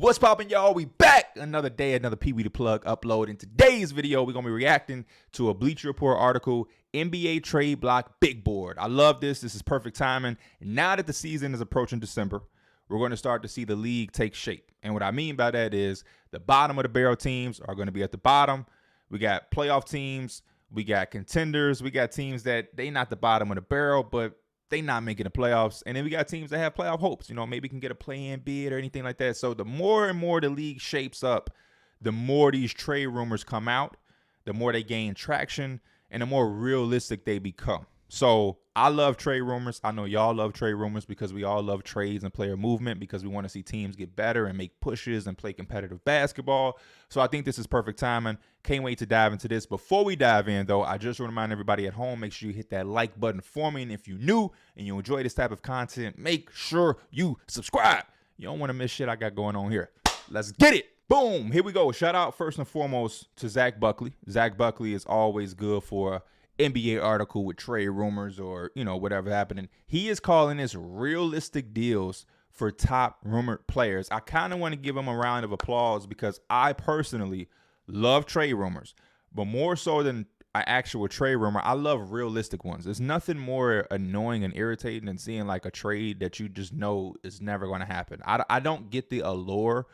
What's poppin', y'all? We back. Another day, another Pee Wee the Plug upload. In today's video, we're going to be reacting to a Bleacher Report article, NBA Trade Block Big Board. I love this. This is perfect timing. Now that the season is approaching December, we're going to start to see the league take shape. And what I mean by that is the bottom of the barrel teams are going to be at the bottom. We got playoff teams. We got contenders. We got teams that they not the bottom of the barrel, but they not making the playoffs. And then we got teams that have playoff hopes, maybe can get a play-in bid or anything like that. So the more and more the league shapes up, the more these trade rumors come out, the more they gain traction, and the more realistic they become. So I love trade rumors. I know y'all love trade rumors because we all love trades and player movement because we want to see teams get better and make pushes and play competitive basketball. So I think this is perfect timing. Can't wait to dive into this. Before we dive in, though, I just want to remind everybody at home, make sure you hit that like button for me. And if you're new and you enjoy this type of content, make sure you subscribe. You don't want to miss shit I got going on here. Let's get it. Boom. Here we go. Shout out first and foremost to Zach Buckley. Zach Buckley is always good for NBA article with trade rumors or, whatever happening. He is calling this realistic deals for top rumored players. I kind of want to give him a round of applause because I personally love trade rumors, but more so than an actual trade rumor, I love realistic ones. There's nothing more annoying and irritating than seeing like a trade that you just know is never going to happen. I don't get the allure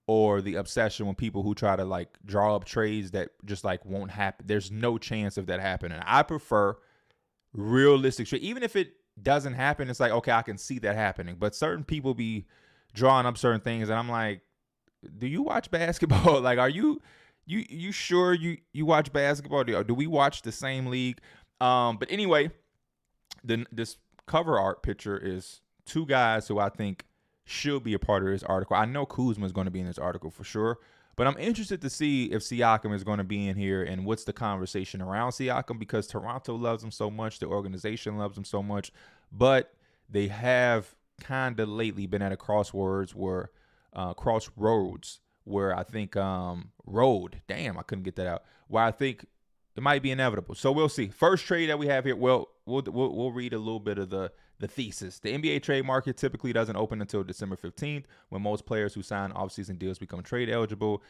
or the obsession with people who try to like draw up trades that just like won't happen. There's no chance of that happening. I prefer realistic trade. Even if it doesn't happen, it's like, okay, I can see that happening. But certain people be drawing up certain things and I'm like, do you watch basketball? Like, are you sure you watch basketball? Do we watch the same league? But anyway, this cover art picture is two guys who I think should be a part of this article. I know Kuzma is going to be in this article for sure, but I'm interested to see if Siakam is going to be in here and what's the conversation around Siakam because Toronto loves him so much, the organization loves him so much, but they have kind of lately been at a crossroads where I think where I think it might be inevitable. So we'll see. First trade that we have here, we'll read a little bit of the thesis. The NBA trade market typically doesn't open until December 15th when most players who sign offseason deals become trade eligible.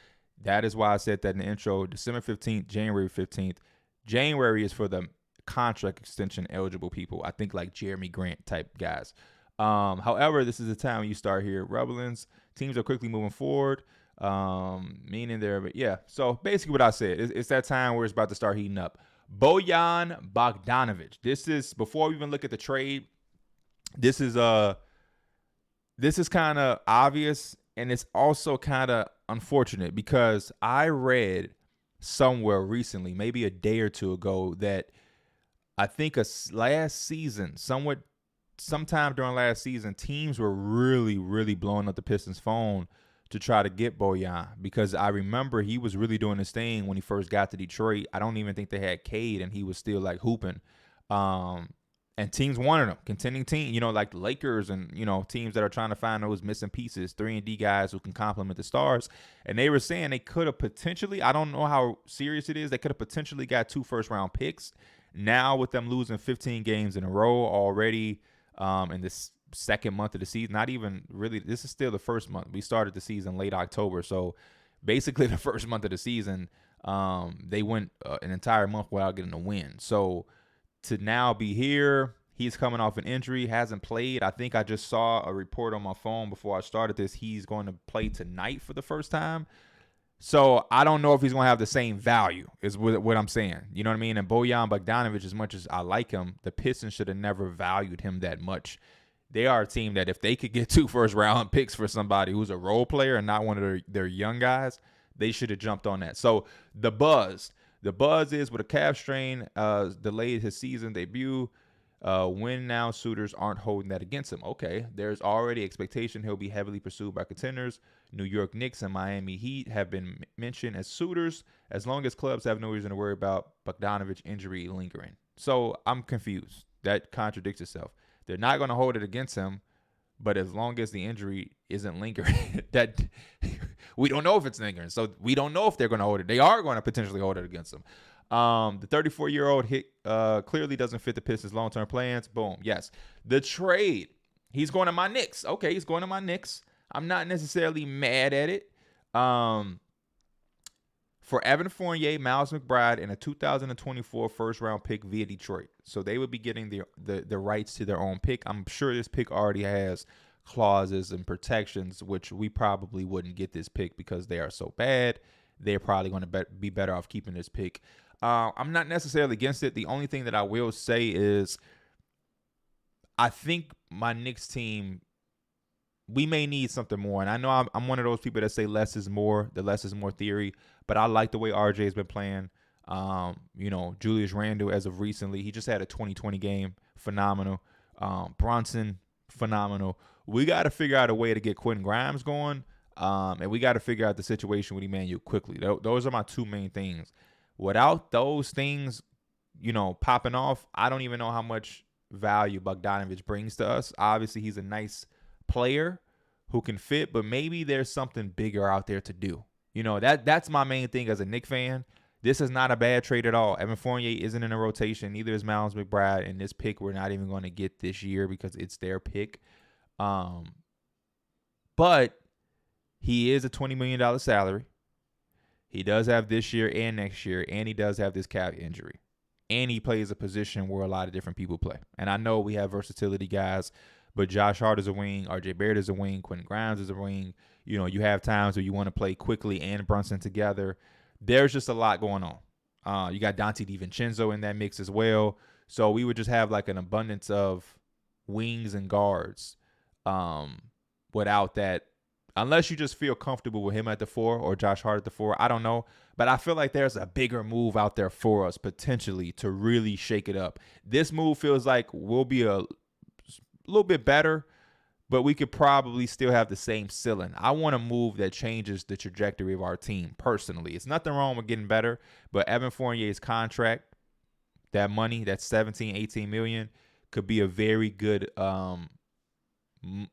That is why I said that in the intro, December 15th, January 15th. January is for the contract extension eligible people. I think like Jeremy Grant type guys. However, this is the time when you start here. Rumblings, teams are quickly moving forward. Meaning there, but yeah. So basically what I said, it's that time where it's about to start heating up. Bogdan Bogdanovic. This is, before we even look at the trade, this is kind of obvious and it's also kind of unfortunate because I read somewhere recently, maybe a day or two ago, that I think sometime during last season, teams were really, really blowing up the Pistons' phone to try to get Bojan because I remember he was really doing his thing when he first got to Detroit. I don't even think they had Cade and he was still like hooping. And teams wanted him, contending team, like the Lakers and, teams that are trying to find those missing pieces, 3-and-D guys who can complement the stars. And they were saying they could have potentially, I don't know how serious it is, they could have potentially got 2 first-round picks. Now with them losing 15 games in a row already in this second month of the season, not even really, this is still the first month. We started the season late October. So basically the first month of the season, they went an entire month without getting a win. So to now be here, he's coming off an injury, hasn't played. I think I just saw a report on my phone before I started this. He's going to play tonight for the first time. So I don't know if he's going to have the same value is what I'm saying. You know what I mean? And Bojan Bogdanovic, as much as I like him, the Pistons should have never valued him that much. They are a team that if they could get 2 first-round picks for somebody who's a role player and not one of their young guys, they should have jumped on that. So the buzz is with a calf strain, delayed his season debut. Win now suitors aren't holding that against him. Okay, there's already expectation he'll be heavily pursued by contenders. New York Knicks and Miami Heat have been mentioned as suitors as long as clubs have no reason to worry about Bogdanovic injury lingering. So I'm confused. That contradicts itself. They're not going to hold it against him, but as long as the injury isn't lingering, that we don't know if it's lingering. So we don't know if they're going to hold it. They are going to potentially hold it against him. The 34-year-old clearly doesn't fit the Pistons' long-term plans. Boom. Yes. The trade. He's going to my Knicks. Okay, he's going to my Knicks. I'm not necessarily mad at it. For Evan Fournier, Miles McBride, and a 2024 first round pick via Detroit. So they would be getting the rights to their own pick. I'm sure this pick already has clauses and protections, which we probably wouldn't get this pick because they are so bad. They're probably going to be better off keeping this pick. I'm not necessarily against it. The only thing that I will say is I think my Knicks team, we may need something more. And I know I'm one of those people that say less is more, the less is more theory. But I like the way RJ has been playing. Julius Randle, as of recently, he just had a 2020 game. Phenomenal. Bronson, phenomenal. We got to figure out a way to get Quentin Grimes going. And we got to figure out the situation with Emmanuel quickly. Those are my two main things. Without those things, popping off, I don't even know how much value Bogdanovich brings to us. Obviously, he's a nice player who can fit, but maybe there's something bigger out there to do. That's my main thing as a Knicks fan. This is not a bad trade at all. Evan Fournier isn't in a rotation. Neither is Miles McBride. And this pick we're not even going to get this year because it's their pick. But he is a $20 million salary. He does have this year and next year. And he does have this calf injury. And he plays a position where a lot of different people play. And I know we have versatility guys, but Josh Hart is a wing. RJ Barrett is a wing. Quentin Grimes is a wing. You have times where you want to play quickly and Brunson together. There's just a lot going on. You got Dante DiVincenzo in that mix as well. So we would just have like an abundance of wings and guards without that. Unless you just feel comfortable with him at the 4 or Josh Hart at the 4. I don't know. But I feel like there's a bigger move out there for us potentially to really shake it up. This move feels like we'll be a little bit better, but we could probably still have the same ceiling. I want a move that changes the trajectory of our team personally. It's nothing wrong with getting better, but Evan Fournier's contract, that money, that 17, 18 million, could be a very good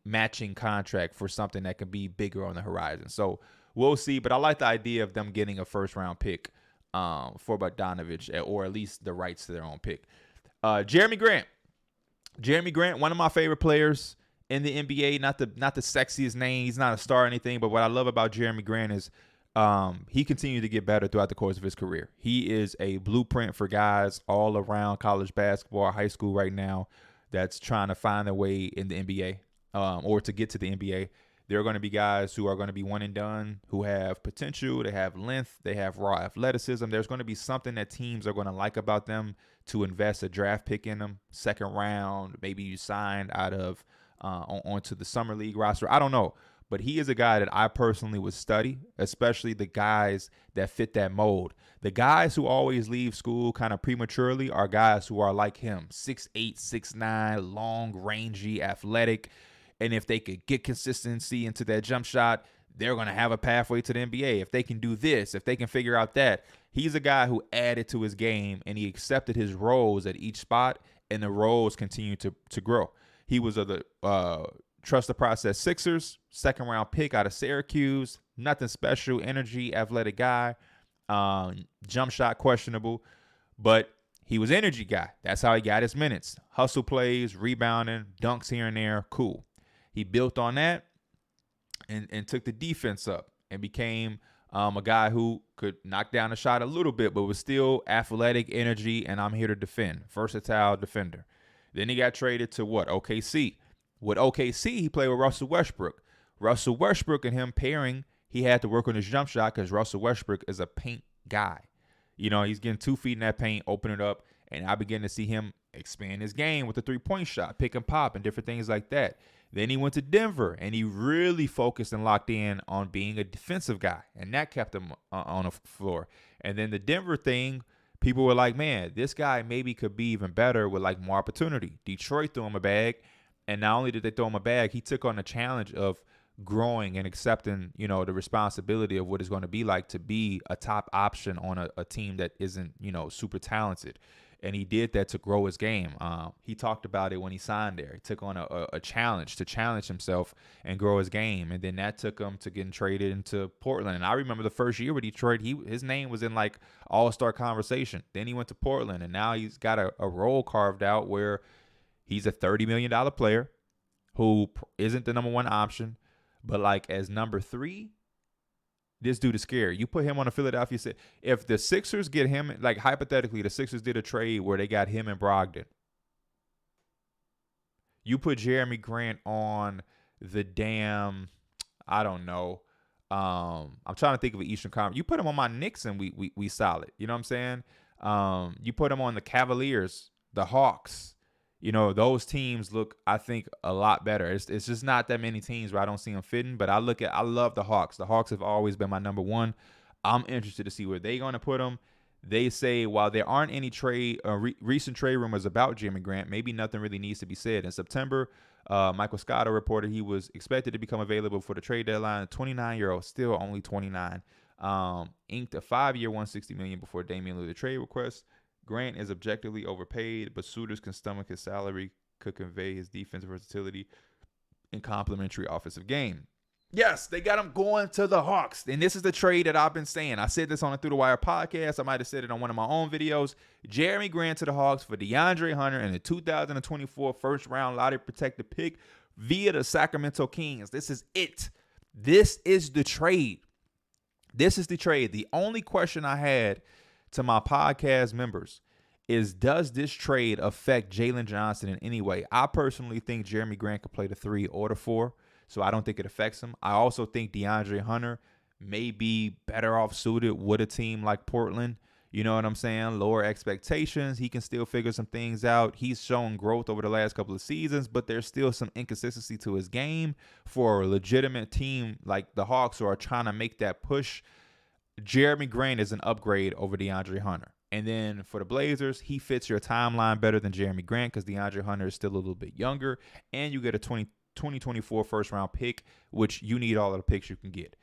matching contract for something that could be bigger on the horizon. So we'll see, but I like the idea of them getting a first-round pick for Bogdanovich, or at least the rights to their own pick. Jeremy Grant, one of my favorite players in the NBA, not the sexiest name. He's not a star or anything, but what I love about Jeremy Grant is he continued to get better throughout the course of his career. He is a blueprint for guys all around college basketball, high school right now, that's trying to find their way in the NBA or to get to the NBA. There are going to be guys who are going to be one and done, who have potential, they have length, they have raw athleticism. There's going to be something that teams are going to like about them to invest a draft pick in them, second round, maybe you signed out of onto the summer league roster. I don't know. But he is a guy that I personally would study, especially the guys that fit that mold. The guys who always leave school kind of prematurely are guys who are like him, 6'8", 6'9", long, rangy, athletic. And if they could get consistency into that jump shot, they're going to have a pathway to the NBA. If they can do this, if they can figure out that. He's a guy who added to his game, and he accepted his roles at each spot, and the roles continue to grow. He was of the Trust the Process Sixers, second-round pick out of Syracuse. Nothing special, energy, athletic guy. Jump shot questionable, but he was energy guy. That's how he got his minutes. Hustle plays, rebounding, dunks here and there, cool. He built on that and took the defense up and became a guy who could knock down a shot a little bit, but was still athletic, energy, and I'm here to defend. Versatile defender. Then he got traded to what? OKC. With OKC, he played with Russell Westbrook. Russell Westbrook and him pairing, he had to work on his jump shot because Russell Westbrook is a paint guy. He's getting 2 feet in that paint, open it up, and I begin to see him expand his game with the three-point shot, pick and pop, and different things like that. Then he went to Denver, and he really focused and locked in on being a defensive guy, and that kept him on the floor. And then the Denver thing, people were like, man, this guy maybe could be even better with like more opportunity. Detroit threw him a bag, and not only did they throw him a bag, he took on the challenge of growing and accepting, the responsibility of what it's going to be like to be a top option on a team that isn't, super talented. And he did that to grow his game. He talked about it when he signed there. He took on a challenge to challenge himself and grow his game. And then that took him to getting traded into Portland. And I remember the first year with Detroit, his name was in like all-star conversation. Then he went to Portland, and now he's got a role carved out where he's a $30 million player who isn't the number one option, But like as number 3, this dude is scary. You put him on a Philadelphia set. If the Sixers get him, like hypothetically, the Sixers did a trade where they got him and Brogdon. You put Jeremy Grant on the damn, I don't know. I'm trying to think of an Eastern Conference. You put him on my Knicks and we solid. You know what I'm saying? You put him on the Cavaliers, the Hawks. You know, those teams look, I think, a lot better. It's just not that many teams where I don't see them fitting. But I love the Hawks. The Hawks have always been my number 1. I'm interested to see where they're going to put them. They say while there aren't any recent trade rumors about Jeremy Grant, maybe nothing really needs to be said. In September, Michael Scotto reported he was expected to become available for the trade deadline. The 29-year-old, still only 29, inked a 5-year, $160 million before Damian Lillard trade request. Grant is objectively overpaid, but suitors can stomach his salary, could convey his defensive versatility and complementary offensive game. Yes, they got him going to the Hawks. And this is the trade that I've been saying. I said this on the Through the Wire podcast. I might have said it on one of my own videos. Jeremy Grant to the Hawks for DeAndre Hunter and the 2024 first-round lottery protected pick via the Sacramento Kings. This is it. This is the trade. This is the trade. The only question I had to my podcast members is, does this trade affect Jalen Johnson in any way? I personally think Jeremy Grant could play the 3 or the 4. So I don't think it affects him. I also think DeAndre Hunter may be better off suited with a team like Portland. You know what I'm saying? Lower expectations. He can still figure some things out. He's shown growth over the last couple of seasons, but there's still some inconsistency to his game for a legitimate team like the Hawks who are trying to make that push. Jeremy Grant is an upgrade over DeAndre Hunter. And then for the Blazers, he fits your timeline better than Jeremy Grant because DeAndre Hunter is still a little bit younger, and you get a 2024 first-round pick, which you need all of the picks you can get.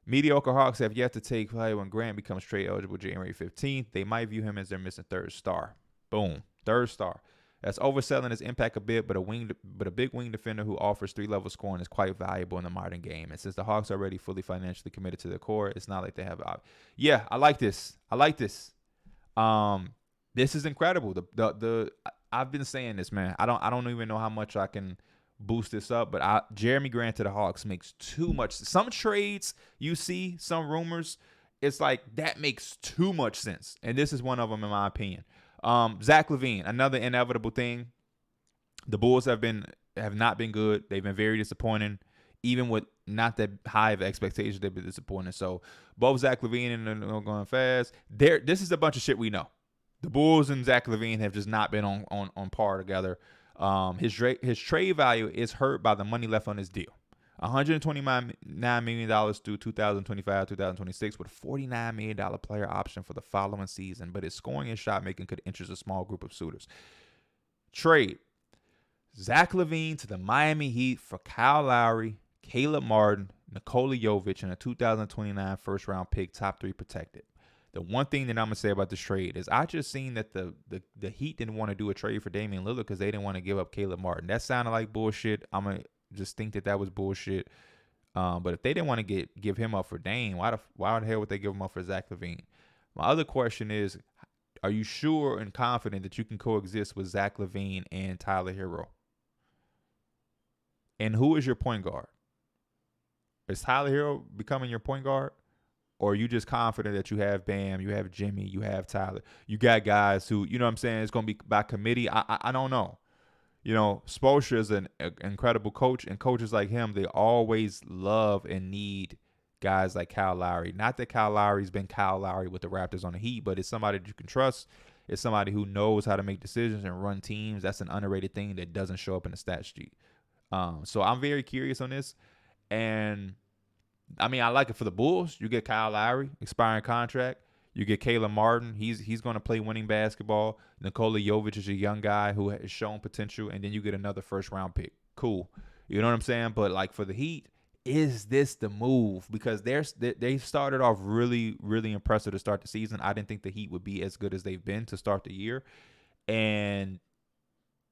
Mediocre Hawks have yet to take play when Grant becomes trade eligible January 15th. They might view him as their missing 3rd star. Boom, 3rd star. That's overselling his impact a bit, but a big wing defender who offers 3-level scoring is quite valuable in the modern game. And since the Hawks are already fully financially committed to their core, it's not like they have. Yeah, I like this. This is incredible. I've been saying this, man. I don't even know how much I can boost this up, but Jeremy Grant to the Hawks makes too much. Some trades you see, some rumors, it's like that makes too much sense, and this is one of them in my opinion. Zach LaVine, another inevitable thing. The Bulls have not been good. They've been very disappointing, even with not that high of expectations. They've been disappointing. So both Zach LaVine and going fast. This is a bunch of shit we know. The Bulls and Zach LaVine have just not been on par together. His trade value is hurt by the money left on his deal. $129 million through 2025-2026 with a $49 million player option for the following season, but his scoring and shot making could interest a small group of suitors. Trade Zach LaVine to the Miami Heat for Kyle Lowry, Caleb Martin, Nikola Jovic, and a 2029 first-round pick, top 3 protected. The one thing that I'm going to say about this trade is I just seen that the Heat didn't want to do a trade for Damian Lillard because they didn't want to give up Caleb Martin. That sounded like bullshit. I'm going to just think that was bullshit. But if they didn't want to give him up for Dame, why the hell would they give him up for Zach LaVine? My other question is, are you sure and confident that you can coexist with Zach LaVine and Tyler Herro? And who is your point guard? Is Tyler Herro becoming your point guard? Or are you just confident that you have Bam, you have Jimmy, you have Tyler? You got guys who, you know what I'm saying, it's going to be by committee. I don't know. You know, Spoelstra is an incredible coach, and coaches like him, they always love and need guys like Kyle Lowry. Not that Kyle Lowry's been Kyle Lowry with the Raptors on the Heat, but it's somebody that you can trust. It's somebody who knows how to make decisions and run teams. That's an underrated thing that doesn't show up in the stat sheet. So I'm very curious on this. And I mean, I like it for the Bulls. You get Kyle Lowry, expiring contract. You get Caleb Martin. He's going to play winning basketball. Nikola Jovic is a young guy who has shown potential. And then you get another first-round pick. Cool. You know what I'm saying? But, like, for the Heat, is this the move? Because they started off really, really impressive to start the season. I didn't think the Heat would be as good as they've been to start the year. And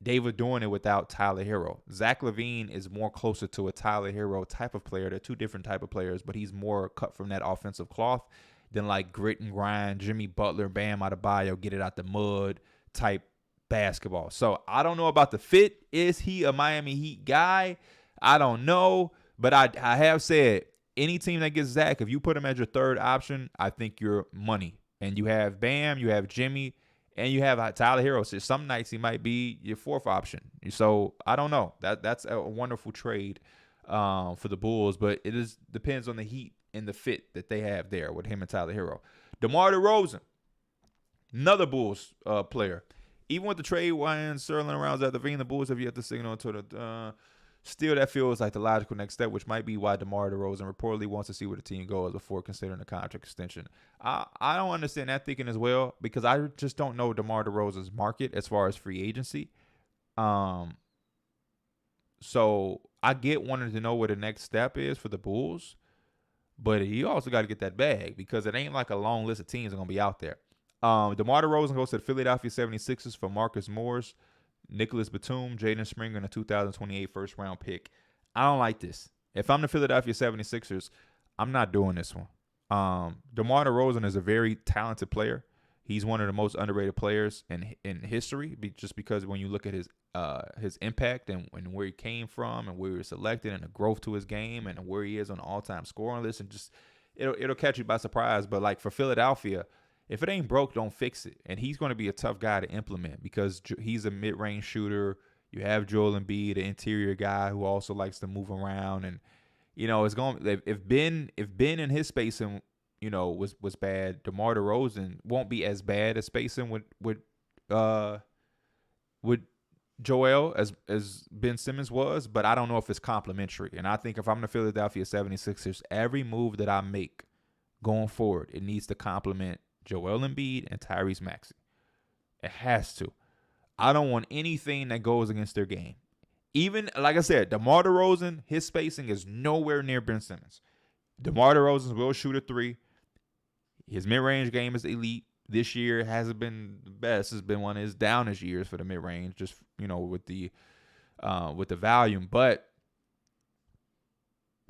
they were doing it without Tyler Herro. Zach LaVine is more closer to a Tyler Herro type of player. They're two different type of players, but he's more cut from that offensive cloth than like grit and grind, Jimmy Butler, Bam Adebayo, get it out the mud type basketball. So I don't know about the fit. Is he a Miami Heat guy? I don't know, but I have said any team that gets Zach, if you put him as your third option, I think you're money. And you have Bam, you have Jimmy, and you have Tyler Herro. So some nights he might be your fourth option. So I don't know. That's a wonderful trade for the Bulls, but it depends on the heat and the fit that they have there with him and Tyler Herro. DeMar DeRozan, another Bulls player. Even with the trade wine circling around at the vein, the Bulls have yet to signal to the still, that feels like the logical next step, which might be why DeMar DeRozan reportedly wants to see where the team goes before considering a contract extension. I don't understand that thinking as well, because I just don't know DeMar DeRozan's market as far as free agency. So I get wanting to know what the next step is for the Bulls, but you also got to get that bag, because it ain't like a long list of teams that are going to be out there. DeMar DeRozan goes to the Philadelphia 76ers for Marcus Morris, Nicholas Batum, Jaden Springer, and a 2028 first-round pick. I don't like this. If I'm the Philadelphia 76ers, I'm not doing this one. DeMar DeRozan is a very talented player. He's one of the most underrated players in history, just because when you look at his impact and where he came from and where he was selected and the growth to his game and where he is on the all-time scoring list, and just it'll catch you by surprise. But like for Philadelphia, if it ain't broke, don't fix it. And he's going to be a tough guy to implement because he's a mid-range shooter. You have Joel Embiid, the interior guy who also likes to move around. And, it's going if Ben in his spacing, was bad, DeMar DeRozan won't be as bad as spacing with Joel as Ben Simmons was, but I don't know if it's complementary. And I think if I'm the Philadelphia 76ers, every move that I make going forward, it needs to complement Joel Embiid and Tyrese Maxey. It has to. I don't want anything that goes against their game. Even, like I said, DeMar DeRozan, his spacing is nowhere near Ben Simmons. DeMar DeRozan will shoot a three. His mid-range game is elite. This year hasn't been the best. It's been one of his downest years for the mid-range, just, with the volume. But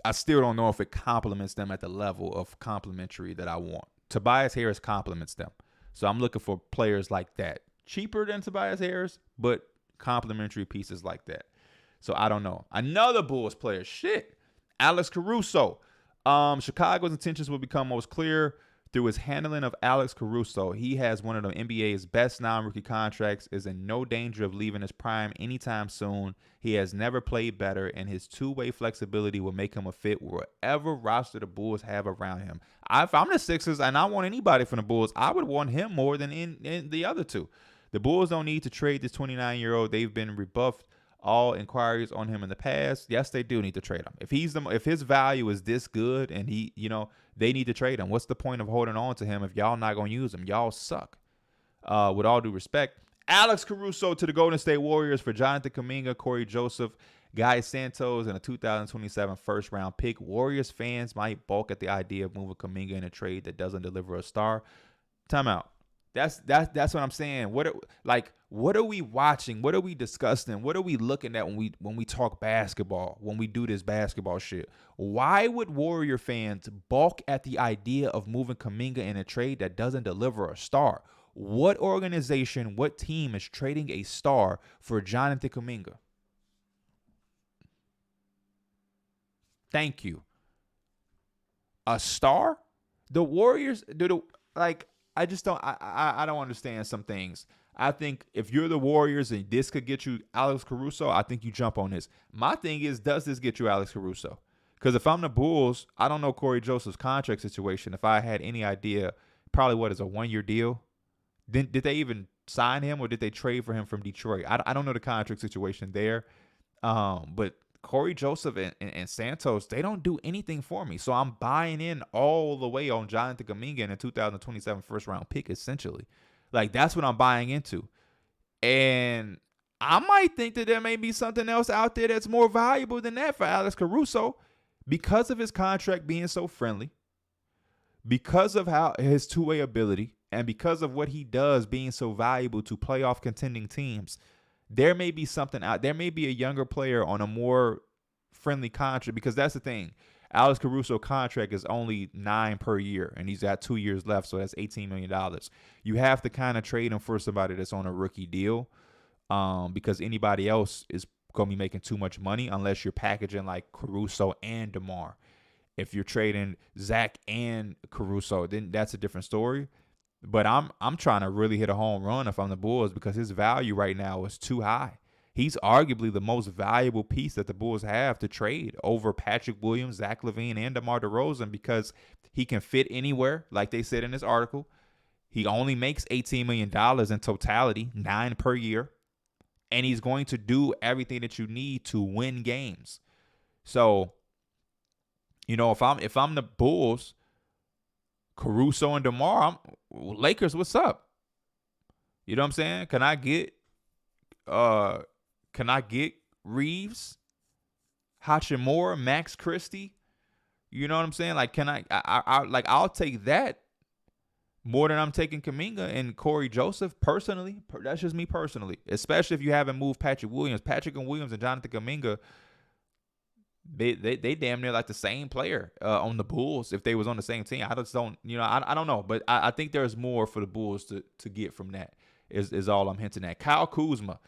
I still don't know if it complements them at the level of complementary that I want. Tobias Harris complements them. So I'm looking for players like that. Cheaper than Tobias Harris, but complementary pieces like that. So I don't know. Another Bulls player. Alex Caruso. Chicago's intentions will become most clear through his handling of Alex Caruso. He has one of the NBA's best non-rookie contracts, is in no danger of leaving his prime anytime soon. He has never played better, and his two-way flexibility will make him a fit wherever roster the Bulls have around him. If I'm the Sixers and I want anybody from the Bulls, I would want him more than in the other two. The Bulls don't need to trade this 29-year-old. They've been rebuffed all inquiries on him in the past. Yes, they do need to trade him. If his value is this good and they need to trade him. What's the point of holding on to him if y'all not going to use him? Y'all suck. With all due respect, Alex Caruso to the Golden State Warriors for Jonathan Kuminga, Corey Joseph, Guy Santos, and a 2027 first-round pick. Warriors fans might balk at the idea of moving Kuminga in a trade that doesn't deliver a star. Timeout. That's what I'm saying. What are we watching? What are we discussing? What are we looking at when we talk basketball? When we do this basketball shit? Why would Warrior fans balk at the idea of moving Kuminga in a trade that doesn't deliver a star? What organization, what team is trading a star for Jonathan Kuminga? Thank you. A star? The Warriors I just don't. I don't understand some things. I think if you're the Warriors and this could get you Alex Caruso, I think you jump on this. My thing is, does this get you Alex Caruso? Because if I'm the Bulls, I don't know Corey Joseph's contract situation. If I had any idea, probably what is a 1-year deal? Did they even sign him or did they trade for him from Detroit? I don't know the contract situation there. But Corey Joseph and Santos, they don't do anything for me. So I'm buying in all the way on Jonathan Kuminga in a 2027 first-round pick, essentially. Like, that's what I'm buying into. And I might think that there may be something else out there that's more valuable than that for Alex Caruso because of his contract being so friendly, because of how his two-way ability, and because of what he does being so valuable to playoff contending teams. There may be something out. There may be a younger player on a more friendly contract, because that's the thing. Alex Caruso contract is only $9 million per year, and he's got 2 years left, so that's $18 million. You have to kind of trade him for somebody that's on a rookie deal, because anybody else is going to be making too much money unless you're packaging like Caruso and Demar. If you're trading Zach and Caruso, then that's a different story. But I'm trying to really hit a home run if I'm the Bulls because his value right now is too high. He's arguably the most valuable piece that the Bulls have to trade over Patrick Williams, Zach LaVine, and DeMar DeRozan because he can fit anywhere, like they said in this article. He only makes $18 million in totality, $9 million per year, and he's going to do everything that you need to win games. So, you know, if I'm the Bulls, Caruso and DeMar, Lakers, what's up? You know what I'm saying? Can I get Reeves, Hachimura, Max Christie? You know what I'm saying? Like, can I'll take that more than I'm taking Kuminga and Corey Joseph personally. That's just me personally. Especially if you haven't moved Patrick Williams. Patrick and Williams and Jonathan Kuminga, they damn near like the same player on the Bulls if they was on the same team. I just don't, you know, I don't know. But I think there's more for the Bulls to get from that is all I'm hinting at. Kyle Kuzma.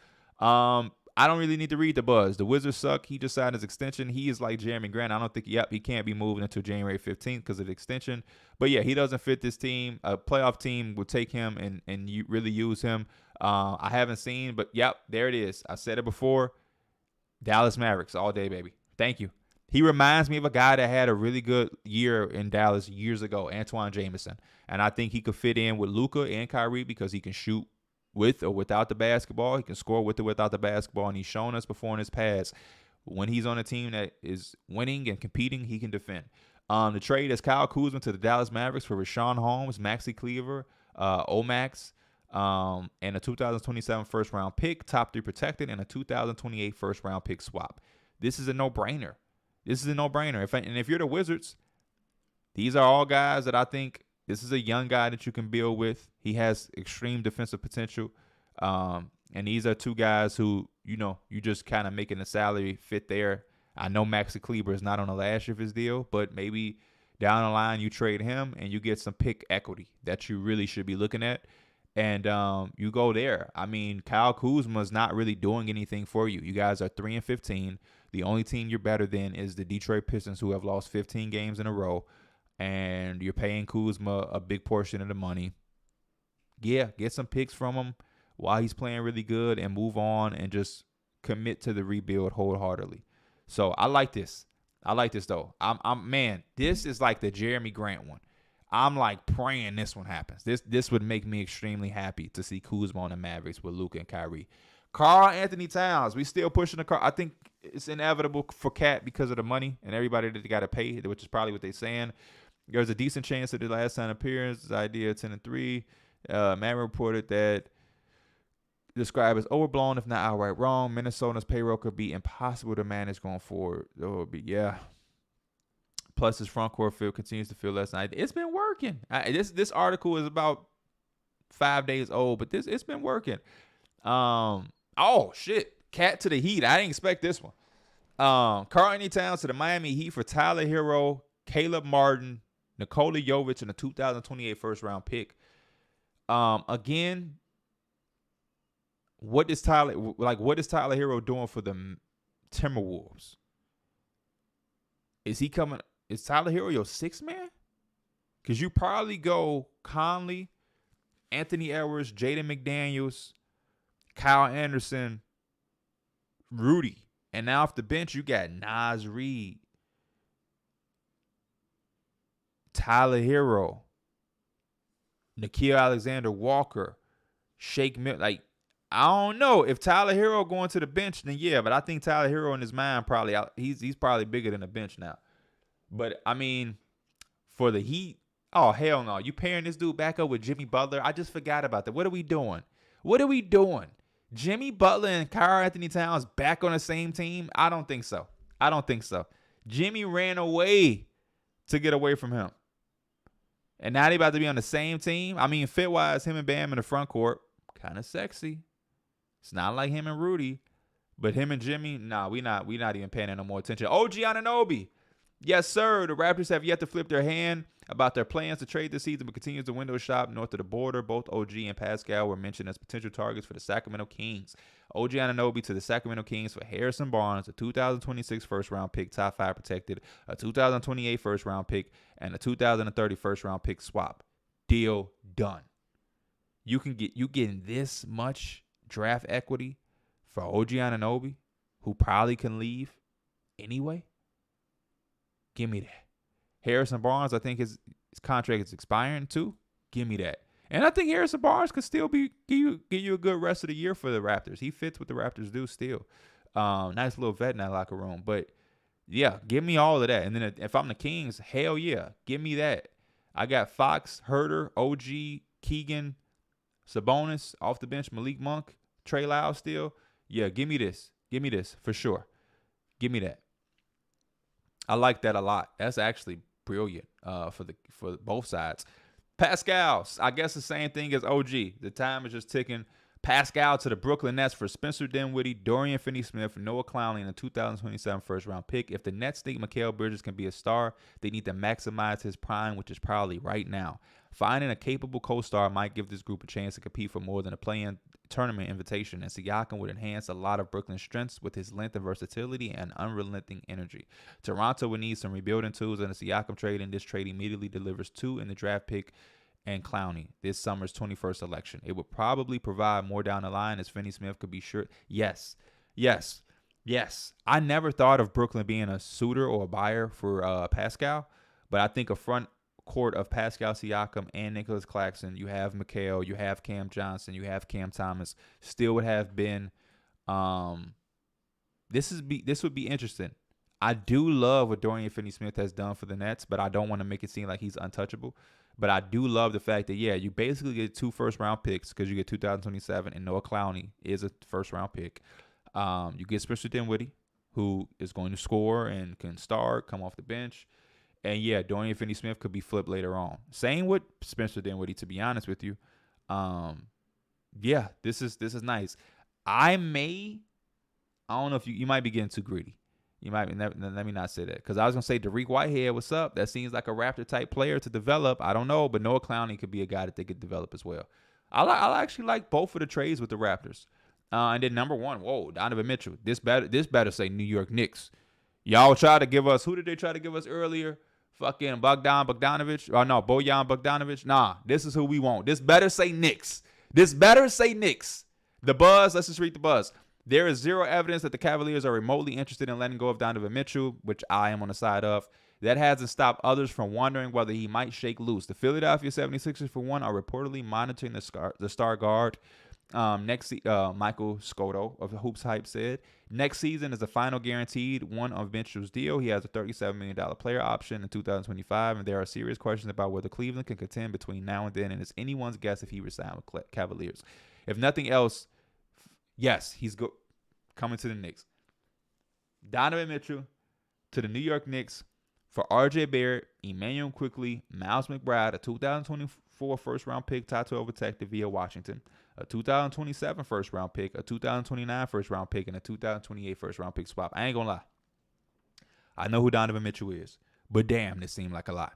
I don't really need to read the buzz. The Wizards suck. He just signed his extension. He is like Jeremy Grant. I don't think, he can't be moving until January 15th because of the extension. But, yeah, he doesn't fit this team. A playoff team will take him and you really use him. I haven't seen, but, there it is. I said it before. Dallas Mavericks all day, baby. Thank you. He reminds me of a guy that had a really good year in Dallas years ago, Antoine Jameson. And I think he could fit in with Luka and Kyrie because he can shoot with or without the basketball. He can score with or without the basketball, and he's shown us before in his past when he's on a team that is winning and competing, he can defend. The trade is Kyle Kuzma to the Dallas Mavericks for Rashawn Holmes, Maxi Kleber, Omax, and a 2027 first-round pick, top 3 protected, and a 2028 first-round pick swap. This is a no-brainer. If you're the Wizards, these are all guys that I think this is a young guy that you can build with. He has extreme defensive potential. And these are two guys who, you know, you just kind of making the salary fit there. I know Maxi Kleber is not on the last year of his deal, but maybe down the line you trade him and you get some pick equity that you really should be looking at. And you go there. I mean, Kyle Kuzma is not really doing anything for you. You guys are 3-15. The only team you're better than is the Detroit Pistons, who have lost 15 games in a row. And you're paying Kuzma a big portion of the money. Yeah, get some picks from him while he's playing really good and move on and just commit to the rebuild wholeheartedly. So I like this. Though. Man, this is like the Jeremy Grant one. I'm like praying this one happens. This would make me extremely happy to see Kuzma on the Mavericks with Luka and Kyrie. Karl-Anthony Towns, we still pushing the car. I think it's inevitable for Cat because of the money and everybody that they got to pay, which is probably what they're saying. There's a decent chance of the last time appearance. His idea 10-3. Man reported that described as overblown, if not outright wrong. Minnesota's payroll could be impossible to manage going forward. Plus, his front court field continues to feel less. It's been working. This article is about 5 days old, but it's been working. Oh shit, Cat to the Heat. I didn't expect this one. Karl-Anthony Towns to the Miami Heat for Tyler Herro, Caleb Martin, Nikola Jovic, and a 2028 first-round pick. Again, what is Tyler Herro doing for the Timberwolves? Is Tyler Herro your sixth man? Because you probably go Conley, Anthony Edwards, Jaden McDaniels, Kyle Anderson, Rudy. And now off the bench, you got Naz Reid, Tyler Herro, Nickeil Alexander-Walker, Shake Milton. Like, I don't know. If Tyler Herro going to the bench, then yeah. But I think Tyler Herro in his mind probably he's probably bigger than the bench now. But, I mean, for the Heat, oh, hell no. You pairing this dude back up with Jimmy Butler? I just forgot about that. What are we doing? Jimmy Butler and Karl-Anthony Towns back on the same team? I don't think so. Jimmy ran away to get away from him. And now they about to be on the same team. I mean, fit-wise, him and Bam in the front court, kind of sexy. It's not like him and Rudy. But him and Jimmy, nah, we not even paying no more attention. OG Anunoby. Yes, sir. The Raptors have yet to flip their hand about their plans to trade this season, but continues to window shop north of the border. Both OG and Pascal were mentioned as potential targets for the Sacramento Kings. OG Anunoby to the Sacramento Kings for Harrison Barnes, a 2026 first-round pick, top 5 protected, a 2028 first-round pick, and a 2030 first-round pick swap. Deal done. You getting this much draft equity for OG Anunoby, who probably can leave anyway. Give me that. Harrison Barnes, I think his contract is expiring too. Give me that. And I think Harrison Barnes could still give you a good rest of the year for the Raptors. He fits what the Raptors do still. Nice little vet in that locker room. But yeah, give me all of that. And then if I'm the Kings, hell yeah, give me that. I got Fox, Herter, OG, Keegan, Sabonis off the bench, Malik Monk, Trey Lyles still. Yeah, give me this. Give me this for sure. Give me that. I like that a lot. That's actually brilliant for both sides. Pascal, I guess the same thing as OG. The time is just ticking. Pascal to the Brooklyn Nets for Spencer Dinwiddie, Dorian Finney-Smith, Noah Clowney, and a 2027 first-round pick. If the Nets think Mikal Bridges can be a star, they need to maximize his prime, which is probably right now. Finding a capable co-star might give this group a chance to compete for more than a play-in tournament invitation, and Siakam would enhance a lot of Brooklyn's strengths with his length and versatility and unrelenting energy. Toronto would need some rebuilding tools in a Siakam trade, and this trade immediately delivers 2 in the draft pick and Clowney this summer's 21st election. It would probably provide more down the line as Finney-Smith could be sure. Yes. I never thought of Brooklyn being a suitor or a buyer for Pascal, but I think a front court of Pascal Siakam and Nicholas Claxton, you have Mikal, you have Cam Johnson, you have Cam Thomas, still would have been this would be interesting. I do love what Dorian Finney-Smith has done for the Nets, but I don't want to make it seem like he's untouchable. But I do love the fact that, yeah, you basically get 2 first-round picks because you get 2027, and Noah Clowney is a first-round pick. You get Spencer Dinwiddie, who is going to score and can start, come off the bench. And, yeah, Dorian Finney-Smith could be flipped later on. Same with Spencer Dinwiddie, to be honest with you. Yeah, this is nice. I don't know if you might be getting too greedy. You might let me not say that, because I was gonna say Derek Whitehead, what's up? That seems like a Raptor type player to develop. I don't know, but Noah Clowney could be a guy that they could develop as well. I actually like both of the trades with the Raptors. And then number 1, Donovan Mitchell. This better say New York Knicks. Y'all try to give us, who did they try to give us earlier? Fucking Bogdanovich. Oh no, Bojan Bogdanovich. Nah, this is who we want. This better say Knicks. The buzz. Let's just read the buzz. There is zero evidence that the Cavaliers are remotely interested in letting go of Donovan Mitchell, which I am on the side of. That hasn't stopped others from wondering whether he might shake loose. The Philadelphia 76ers, for one, are reportedly monitoring the star guard. Michael Scotto of Hoops Hype said, next season is the final guaranteed one of Mitchell's deal. He has a $37 million player option in 2025, and there are serious questions about whether Cleveland can contend between now and then, and it's anyone's guess if he resigns with Cavaliers. If nothing else, yes, he's coming to the Knicks. Donovan Mitchell to the New York Knicks for R.J. Barrett, Emmanuel Quickley, Miles McBride, a 2024 first-round pick tied to protected via Washington, a 2027 first-round pick, a 2029 first-round pick, and a 2028 first-round pick swap. I ain't going to lie. I know who Donovan Mitchell is, but damn, this seemed like a lot.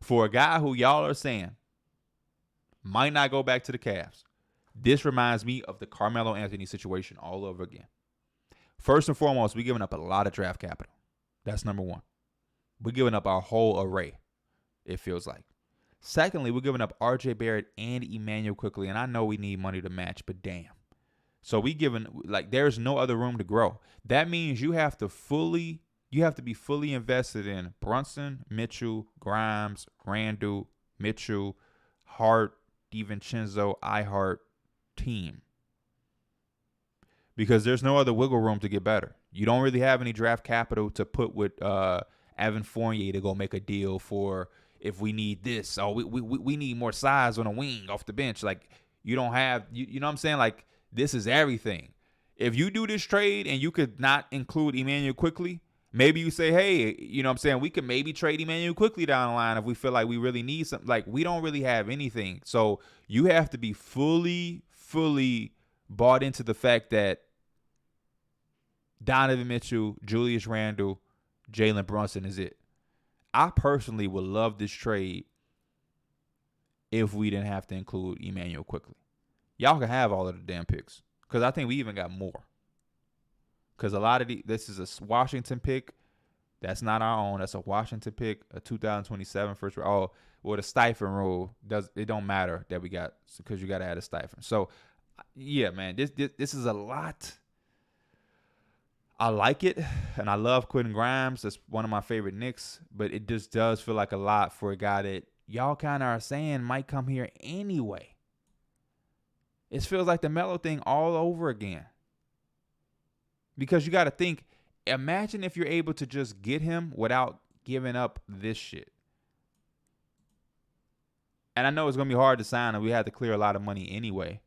For a guy who y'all are saying might not go back to the Cavs, this reminds me of the Carmelo Anthony situation all over again. First and foremost, we're giving up a lot of draft capital. That's number 1. We're giving up our whole array, it feels like. Secondly, we're giving up R.J. Barrett and Emmanuel Quickley, and I know we need money to match, but damn. So there's no other room to grow. That means you have to be fully invested in Brunson, Mitchell, Grimes, Randall, Mitchell, Hart, DiVincenzo, Ihart, team, because there's no other wiggle room to get better. You don't really have any draft capital to put with Evan Fournier to go make a deal for if we need this. Oh, we need more size on a wing off the bench. Like, you don't have, you know what I'm saying? Like, this is everything. If you do this trade and you could not include Emmanuel Quickley, maybe you say, hey, you know what I'm saying, we could maybe trade Emmanuel Quickley down the line if we feel like we really need something. Like, we don't really have anything. So you have to be fully bought into the fact that Donovan Mitchell, Julius Randle, Jalen Brunson is it. I personally would love this trade if we didn't have to include Emmanuel quickly. Y'all can have all of the damn picks because I think we even got more. Because a lot of this is a Washington pick. That's not our own. That's a Washington pick, a 2027 first round. Oh, well, the stipend rule it don't matter that we got because you got to add a stipend. So, yeah, man, this is a lot. I like it, and I love Quentin Grimes. That's one of my favorite Knicks, but it just does feel like a lot for a guy that y'all kind of are saying might come here anyway. It feels like the Melo thing all over again. Because you got to think, imagine if you're able to just get him without giving up this shit. And I know it's going to be hard to sign him. We had to clear a lot of money anyway.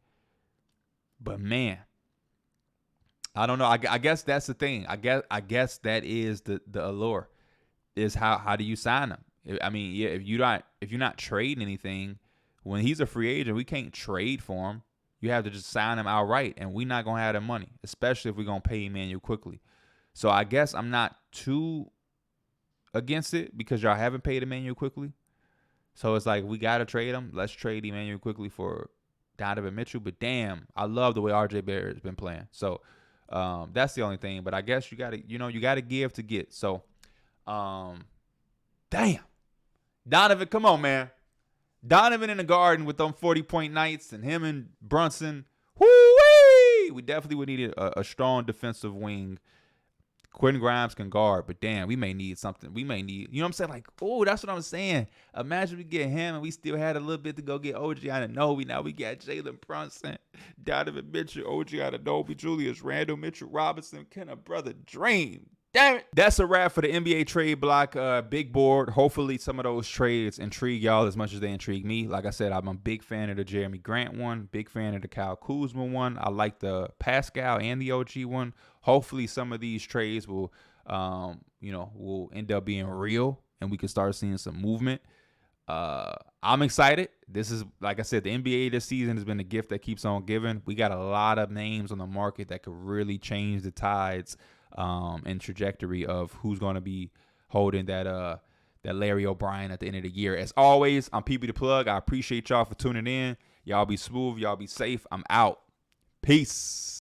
But, man, I don't know. I guess that's the thing. I guess that is the allure. Is how do you sign him? I mean, yeah, if you're not trading anything, when he's a free agent, we can't trade for him. You have to just sign him outright, and we're not gonna have the money, especially if we're gonna pay Emmanuel quickly. So I guess I'm not too against it because y'all haven't paid Emmanuel quickly. So it's like we gotta trade him. Let's trade Emmanuel quickly for Donovan Mitchell. But damn, I love the way RJ Barrett has been playing. So that's the only thing. But I guess you gotta give to get. So damn. Donovan, come on, man. Donovan in the Garden with them 40-point nights and him and Brunson. Whoo-wee! We definitely would need a strong defensive wing. Quentin Grimes can guard, but damn, we may need something. We may need, you know what I'm saying? Like, oh, that's what I'm saying. Imagine we get him and we still had a little bit to go get OG Anunoby. Now we got Jalen Brunson, Donovan Mitchell, OG Anunoby, Julius Randle, Mitchell Robinson. Can a brother dream? Damn it. That's a wrap for the NBA trade block big board. Hopefully some of those trades intrigue y'all as much as they intrigue me. Like I said, I'm a big fan of the Jeremy Grant one, big fan of the Kyle Kuzma one. I like the Pascal and the OG one. Hopefully some of these trades will end up being real and we can start seeing some movement. I'm excited. This is, like I said, the NBA this season has been a gift that keeps on giving. We got a lot of names on the market that could really change the tides and trajectory of who's going to be holding that Larry O'Brien at the end of the year. As always, I'm PB the Plug. I appreciate y'all for tuning in. Y'all be smooth. Y'all be safe. I'm out. Peace.